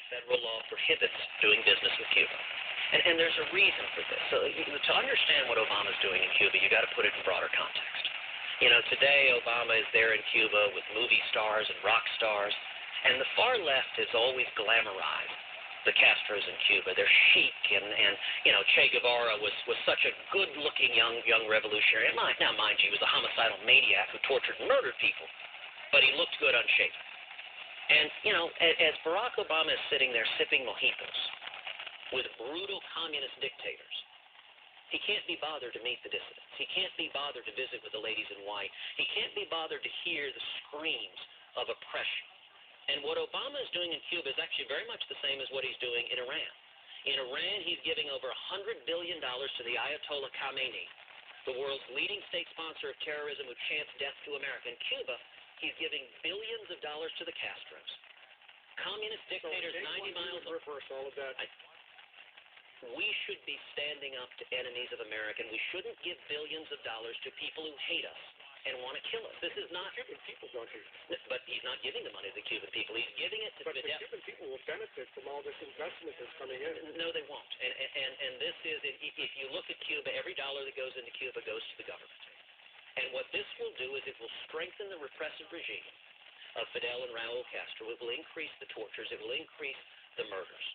federal law prohibits doing business with Cuba. And there's a reason for this. So to understand what Obama's doing in Cuba, you got to put it in broader context. You know, today Obama is there in Cuba with movie stars and rock stars, and the far left has always glamorized the Castros in Cuba. They're chic, and you know, Che Guevara was such a good-looking young revolutionary. Now, mind you, he was a homicidal maniac who tortured and murdered people, but he looked good unshaven. And, you know, as Barack Obama is sitting there sipping mojitos with brutal communist dictators, he can't be bothered to meet the dissidents. He can't be bothered to visit with the ladies in white. He can't be bothered to hear the screams of oppression. And what Obama is doing in Cuba is actually very much the same as what he's doing in Iran. In Iran, he's giving over $100 billion to the Ayatollah Khamenei, the world's leading state sponsor of terrorism who chants death to America. In Cuba, he's giving billions of dollars to the Castros. Communist dictators 90 miles away. Reverse all of that. We should be standing up to enemies of America, and we shouldn't give billions of dollars to people who hate us and want to kill us. This is not... Cuban people don't hate us. But he's not giving the money to the Cuban people. He's giving it to the Cuban people will benefit from all this investment that's coming in. No, they won't. And this is, if you look at Cuba, every dollar that goes into Cuba goes to the government. And what this will do is it will strengthen the repressive regime of Fidel and Raul Castro. It will increase the tortures. It will increase the murders.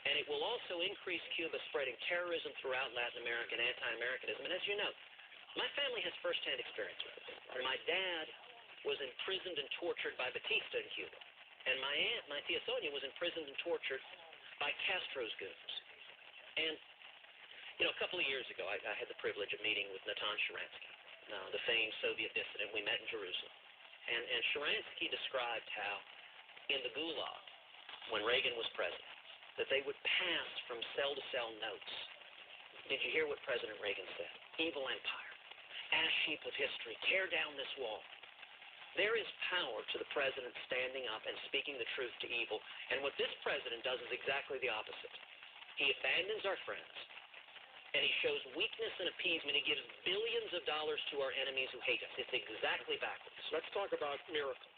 And it will also increase Cuba spreading terrorism throughout Latin America and anti-Americanism. And as you know, my family has firsthand experience with this. My dad was imprisoned and tortured by Batista in Cuba. And my aunt, my tia Sonia, was imprisoned and tortured by Castro's goons. And, you know, a couple of years ago, I had the privilege of meeting with Natan Sharansky, the famed Soviet dissident. We met in Jerusalem. And Sharansky described how in the Gulag, when Reagan was president, that they would pass from cell to cell notes. Did you hear what President Reagan said? Evil empire, ash heap of history, tear down this wall. There is power to the president standing up and speaking the truth to evil, and what this president does is exactly the opposite. He abandons our friends, and he shows weakness and appeasement. He gives billions of dollars to our enemies who hate us. It's exactly backwards. Let's talk about miracles.